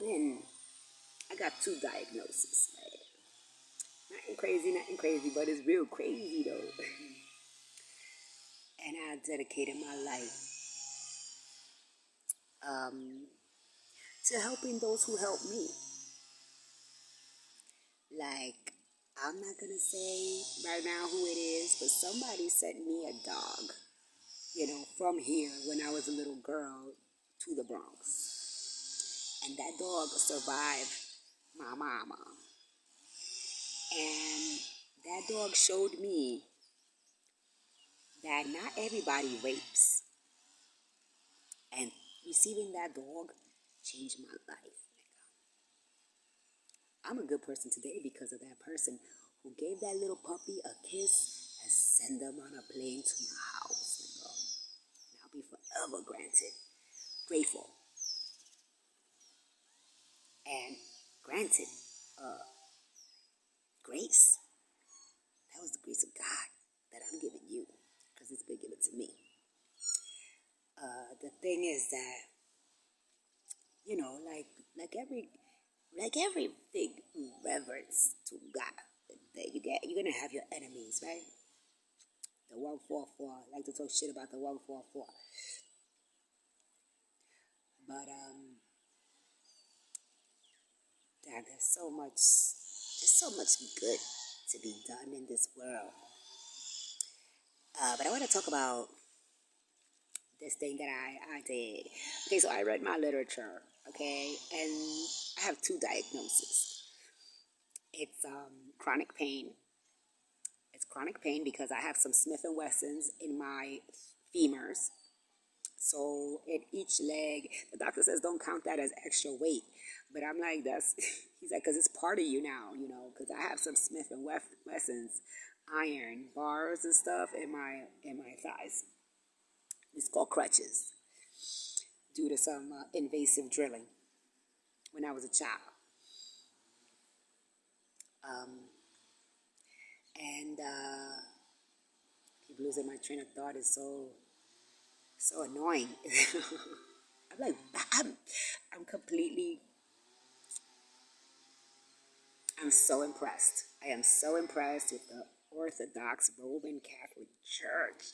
I got two diagnoses, right? Nothing crazy, but it's real crazy though. And I dedicated my life um, to helping those who help me. Like, I'm not gonna say right now who it is, but somebody sent me a dog, from here when I was a little girl to the Bronx. And that dog survived my mama. And that dog showed me that not everybody rapes. And receiving that dog changed my life. I'm a good person today because of that person who gave that little puppy a kiss and sent them on a plane to my house. And I'll be forever grateful, and granted grace. That was the grace of God that I'm giving you because it's been given to me. The thing is that like everything reverence to God. That you're gonna have your enemies, right? The 144. I like to talk shit about the 144. But damn, there's so much good to be done in this world. But I want to talk about this thing that I did. Okay, so I read my literature, okay, and I have two diagnoses. It's chronic pain. It's chronic pain because I have some Smith and Wessons in my femurs. So in each leg, the doctor says don't count that as extra weight. But I'm like, he's like, because it's part of you now, because I have some Smith and Wessons iron bars and stuff in my thighs. It's called crutches due to some invasive drilling when I was a child. Um, and keep losing my train of thought is so annoying. I'm like, I'm completely, I'm so impressed. I am so impressed with the Orthodox Roman Catholic Church.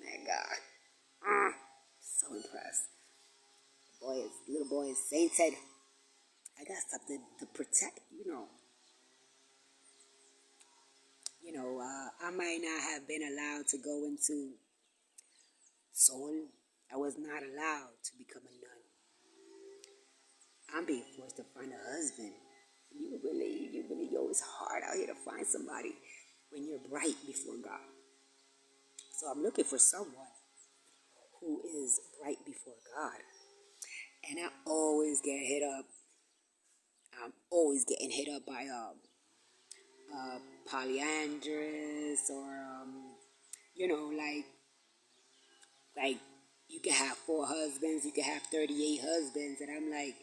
My God. So impressed. Little boy is sainted. I got something to protect, I might not have been allowed to go into soul. I was not allowed to become a nun. I'm being forced to find a husband. Yo, it's hard out here to find somebody when you're bright before God. So I'm looking for someone who is bright before God. And I always get hit up. I'm always getting hit up by polyandrous or like you can have 4 husbands, you can have 38 husbands, and I'm like,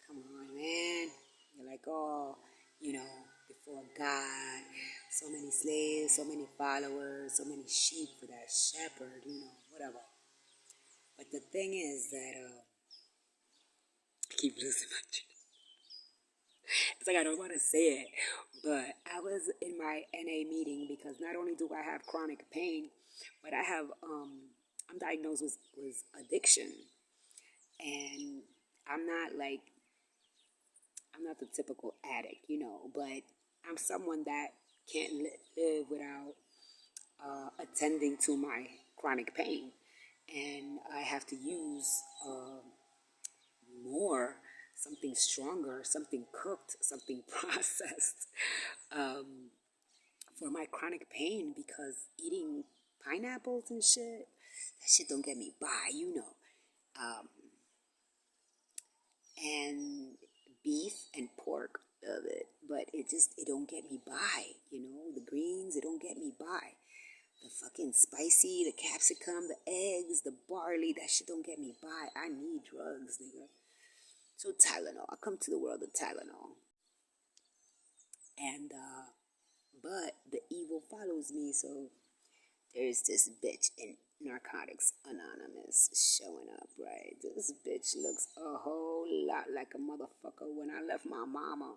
come on, man. You're like, oh, before God, so many slaves, so many followers, so many sheep for that shepherd, whatever. But the thing is that I keep losing my train. It's like I don't want to say it, but I was in my NA meeting because not only do I have chronic pain, but I'm diagnosed with addiction, and I'm not like I'm not the typical addict, but I'm someone that can't live without attending to my chronic pain, and I have to use more, something stronger, something cooked, something processed for my chronic pain because eating pineapples and shit, that shit don't get me by. Um, and beef and pork, love it, but it don't get me by. The greens, it don't get me by. The fucking spicy, the capsicum, the eggs, the barley, that shit don't get me by. I need drugs, nigga. So Tylenol, I come to the world of Tylenol, and but the evil follows me. So there's this bitch in Narcotics Anonymous showing up, right? This bitch looks a whole lot like a motherfucker when I left my mama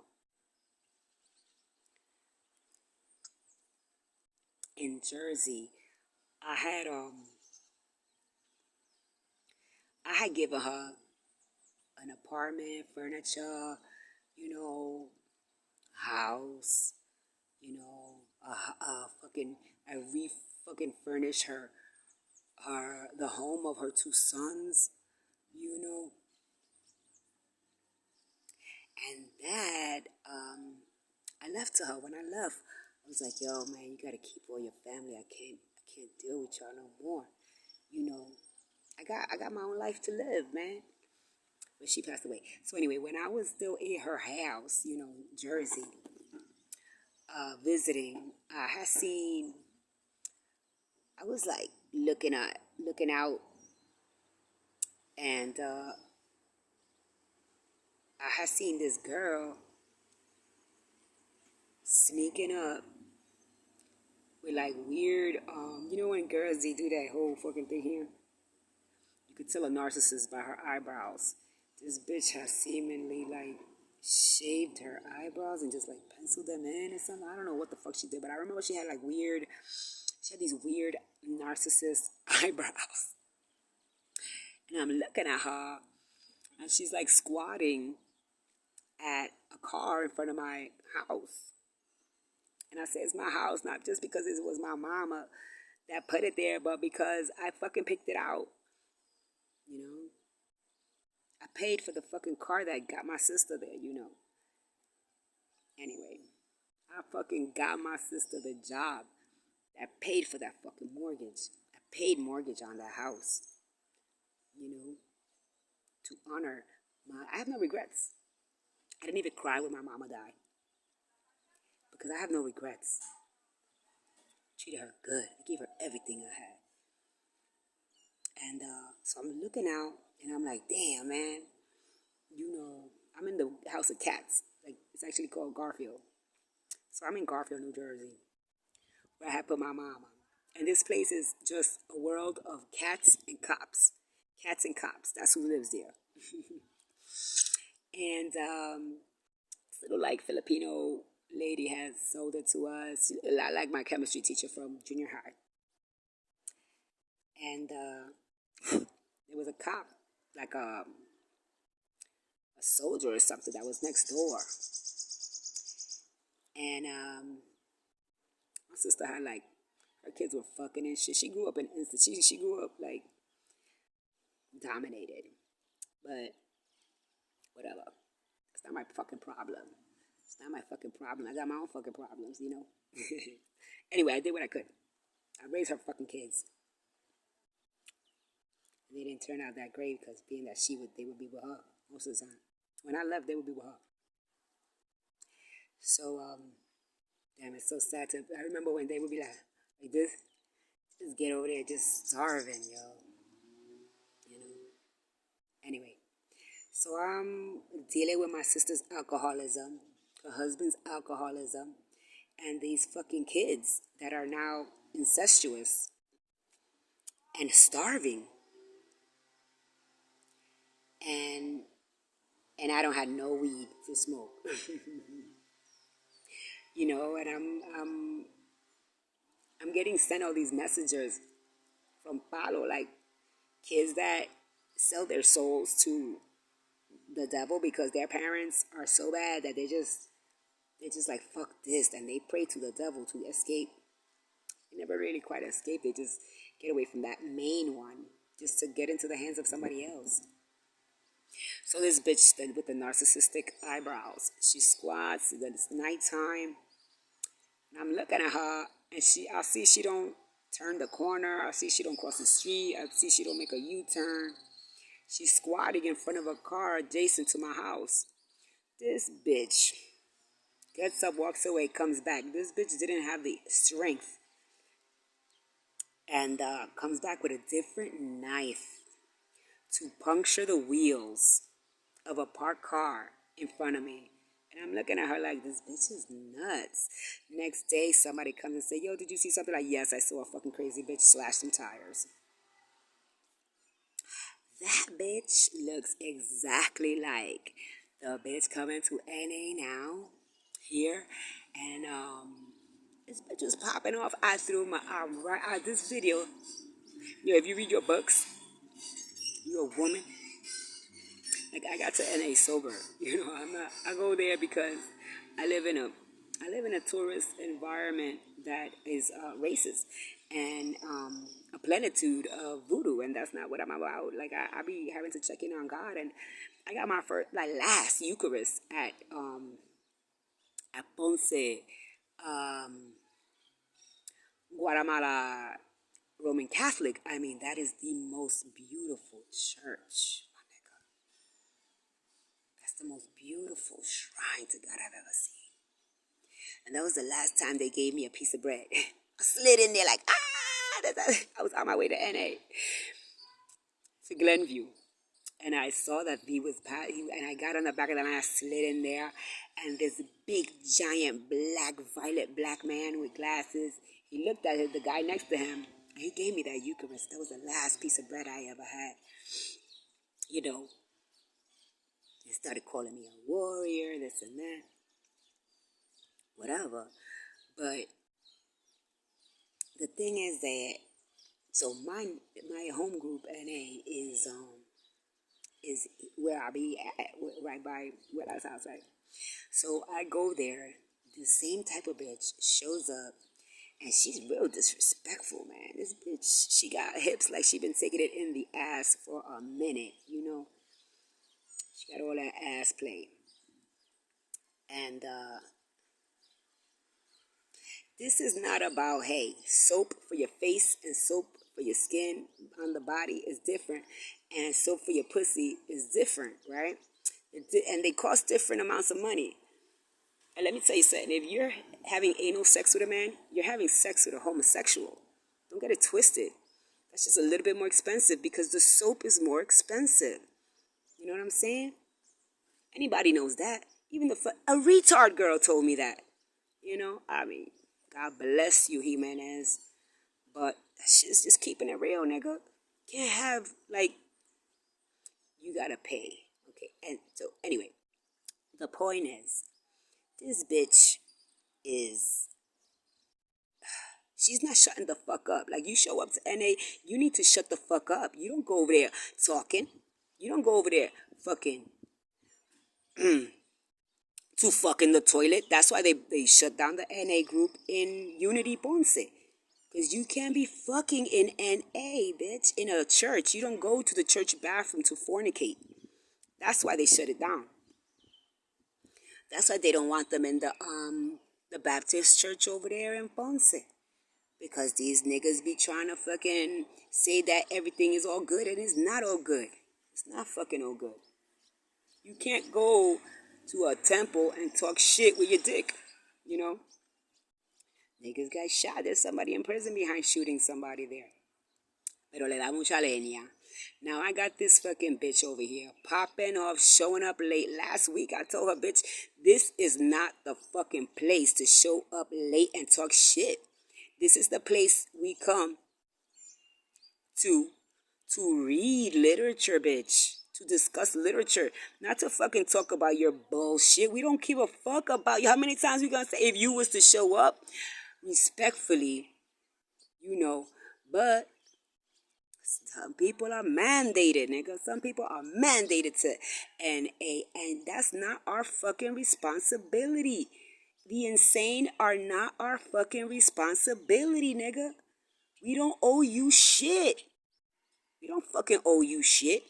in Jersey. I had I had given her an apartment, furniture, you know, house, I re fucking furnished her the home of her two sons, you know, and that I left to her when I left. I was like, yo, man, you gotta keep all your family. I can't deal with y'all no more. You know, I got my own life to live, man. But she passed away. So anyway, when I was still in her house, Jersey, visiting, I was like looking out, and I had seen this girl sneaking up with like weird, when girls they do that whole fucking thing here. You could tell a narcissist by her eyebrows. This bitch has seemingly like shaved her eyebrows and just like penciled them in or something. I don't know what the fuck she did, but I remember she had these weird narcissist eyebrows. And I'm looking at her, and she's like squatting at a car in front of my house. And I say it's my house, not just because it was my mama that put it there, but because I fucking picked it out. You know? I paid for the fucking car that got my sister there. Anyway, I fucking got my sister the job that paid for that fucking mortgage. I paid mortgage on that house, you know, to honor I have no regrets. I didn't even cry when my mama died because I have no regrets. Treated her good. I gave her everything I had. And so I'm looking out and I'm like, damn, man, I'm in the house of cats. Like, it's actually called Garfield. So I'm in Garfield, New Jersey, where I had put my mama. And this place is just a world of cats and cops. Cats and cops. That's who lives there. And this little like Filipino lady has sold it to us. Like my chemistry teacher from junior high. And there was a cop, like a soldier or something that was next door. And my sister had like her kids were fucking and shit. She grew up in instant. She grew up like dominated, but whatever. It's not my fucking problem. It's not my fucking problem. I got my own fucking problems. Anyway, I did what I could. I raised her fucking kids. And they didn't turn out that great because being that they would be with her most of the time. When I left, they would be with her. So, damn, it's so sad to. I remember when they would be like this, just get over there, just starving, yo. You know. Anyway, so I'm dealing with my sister's alcoholism, her husband's alcoholism, and these fucking kids that are now incestuous and starving. And I don't have no weed to smoke. And I'm getting sent all these messages from Palo, like kids that sell their souls to the devil because their parents are so bad that they're just like fuck this, and they pray to the devil to escape. They never really quite escape. They just get away from that main one just to get into the hands of somebody else. So this bitch then with the narcissistic eyebrows, she squats. It's nighttime, and I'm looking at her, and I see she don't turn the corner. I see she don't cross the street. I see she don't make a U-turn. She's squatting in front of a car adjacent to my house. This bitch gets up, walks away, comes back. This bitch didn't have the strength, and comes back with a different knife to puncture the wheels of a parked car in front of me. And I'm looking at her like, this bitch is nuts. Next day, somebody comes and say, yo, did you see something? Like, yes, I saw a fucking crazy bitch slash some tires. That bitch looks exactly like the bitch coming to NA now, here. And, this bitch was popping off. I threw my arm right out this video. You know, if you read your books, you're a woman. Like I got to NA sober. You know, I go there because I live in a tourist environment that is racist and a plenitude of voodoo, and that's not what I'm about. Like I be having to check in on God, and I got my first last Eucharist at Ponce, Guatemala Roman Catholic. I mean, that is the most beautiful church. That's the most beautiful shrine to God I've ever seen. And that was the last time they gave me a piece of bread. I slid in there like, I was on my way to NA, to Glenview. And I saw that he was, and I got on the back of the line, I slid in there, and this big, giant, violet black man with glasses, he looked at the guy next to him, and he gave me that Eucharist. That was the last piece of bread I ever had. You know, they started calling me a warrior, this and that, whatever. But the thing is that, so my home group NA is where I be at, right by Willa's house, right? So I go there, the same type of bitch shows up, and she's real disrespectful, man. This bitch, she got hips like she been taking it in the ass for a minute, you know? She got all that ass play. And this is not about, hey, soap for your face and soap for your skin on the body is different, and soap for your pussy is different, right? And they cost different amounts of money. And let me tell you something, if you're having anal sex with a man, you're having sex with a homosexual. Don't get it twisted. That's just a little bit more expensive because the soap is more expensive. You know what I'm saying? Anybody knows that. Even a retard girl told me that. You know, I mean, God bless you, Jimenez. But that shit's just keeping it real, nigga. Can't have, like, you gotta pay. Okay, and so, anyway, the point is, this bitch is, she's not shutting the fuck up. Like, you show up to NA, you need to shut the fuck up. You don't go over there talking. You don't go over there fucking to fuck in the toilet. That's why they shut down the NA group in Unity Ponce. Because you can't be fucking in NA, bitch, in a church. You don't go to the church bathroom to fornicate. That's why they shut it down. That's why they don't want them in the Baptist church over there in Ponce. Because these niggas be trying to fucking say that everything is all good, and it's not all good. It's not fucking all good. You can't go to a temple and talk shit with your dick, you know? Niggas got shot. There's somebody in prison behind shooting somebody there. Pero le da mucha leña. Now I got this fucking bitch over here popping off, showing up late. Last week I told her, bitch, this is not the fucking place to show up late and talk shit. This is the place we come to read literature, bitch. To discuss literature. Not to fucking talk about your bullshit. We don't give a fuck about you. How many times we gonna say if you was to show up respectfully, you know, but some people are mandated, nigga. Some people are mandated to NA, and that's not our fucking responsibility. The insane are not our fucking responsibility, nigga. We don't owe you shit. We don't fucking owe you shit.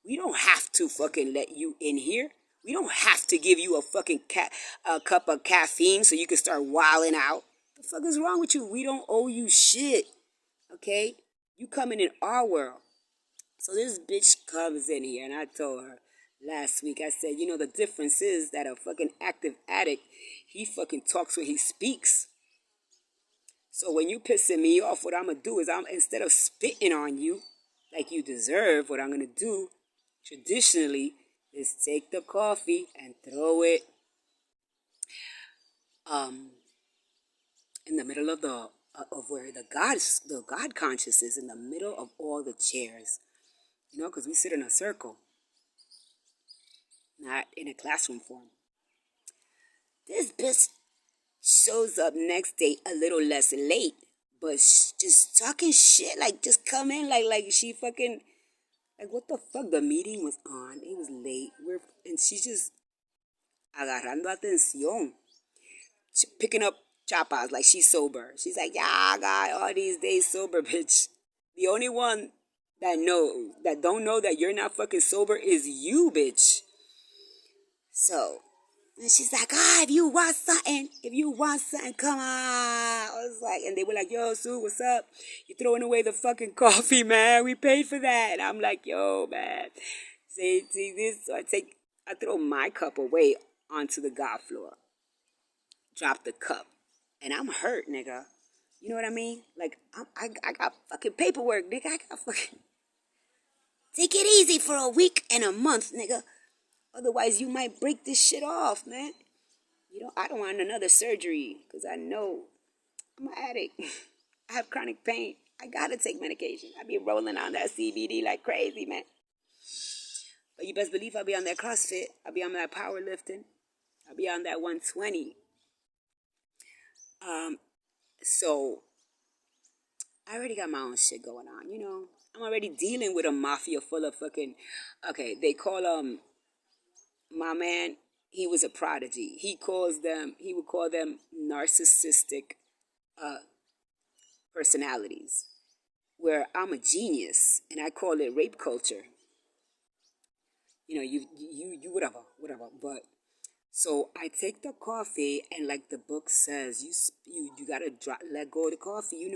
We don't have to fucking let you in here. We don't have to give you a fucking a cup of caffeine so you can start wilding out. The fuck is wrong with you? We don't owe you shit. Okay? You coming in our world. So this bitch comes in here, and I told her last week, I said, you know, the difference is that a fucking active addict, he fucking talks when he speaks. So when you pissing me off, what I'm going to do is instead of spitting on you like you deserve, what I'm going to do traditionally is take the coffee and throw it um, in the middle of of where the God conscious is, in the middle of all the chairs, because we sit in a circle, not in a classroom form. This bitch shows up next day a little less late, but just talking shit, like just come in like she fucking like what the fuck? The meeting was on. It was late. And she's just agarrando atención, picking up chapas like she's sober. She's like, yeah, I got all these days sober, bitch. The only one that don't know that you're not fucking sober is you, bitch. So, and she's like, if you want something, come on. I was like, and they were like, yo, Sue, what's up? You throwing away the fucking coffee, man. We paid for that. And I'm like, yo, man. See this? So I throw my cup away onto the God floor. Drop the cup. And I'm hurt, nigga. You know what I mean? Like, I got fucking paperwork, nigga. I got fucking... Take it easy for a week and a month, nigga. Otherwise, you might break this shit off, man. I don't want another surgery because I know I'm an addict. I have chronic pain. I gotta take medication. I be rolling on that CBD like crazy, man. But you best believe I'll be on that CrossFit. I'll be on that powerlifting. I'll be on that 120. So I already got my own shit going on. I'm already dealing with a mafia full of fucking. Okay, they call my man. He was a prodigy. He would call them narcissistic personalities, where I'm a genius and I call it rape culture. You whatever. But so I take the coffee and like the book says, you gotta let go of the coffee.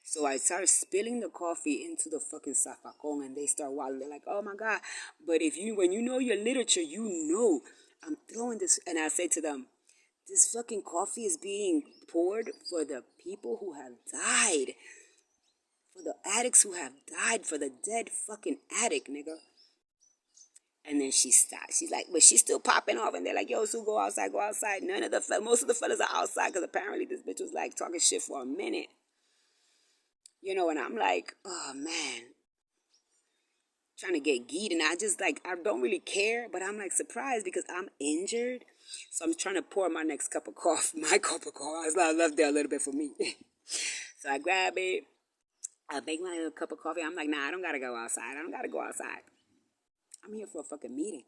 So I start spilling the coffee into the fucking zafacon and they start waddling. They're like, oh my God. But when you know your literature, I'm throwing this. And I say to them, this fucking coffee is being poured for the people who have died. For the addicts who have died. For the dead fucking addict, nigga. And then she stops. She's like, but she's still popping off. And they're like, yo, Sue, go outside, go outside. Most of the fellas are outside because apparently this bitch was like talking shit for a minute. And I'm like, oh man, trying to get geed. And I just like, I don't really care, but I'm like surprised because I'm injured. So I'm trying to pour my next cup of coffee, my cup of coffee. I left there a little bit for me. So I grab it. I make my little cup of coffee. I'm like, nah, I don't got to go outside. I don't got to go outside. I'm here for a fucking meeting.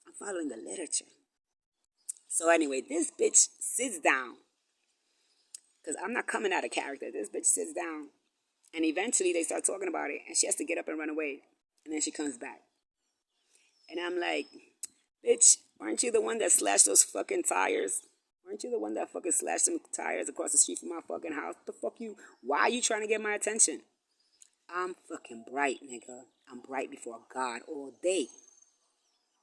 I'm following the literature. So anyway, this bitch sits down. Because I'm not coming out of character. This bitch sits down. And eventually they start talking about it. And she has to get up and run away. And then she comes back. And I'm like, bitch, weren't you the one that slashed those fucking tires? Weren't you the one that fucking slashed some tires across the street from my fucking house? The fuck you? Why are you trying to get my attention? I'm fucking bright, nigga. I'm bright before God all day.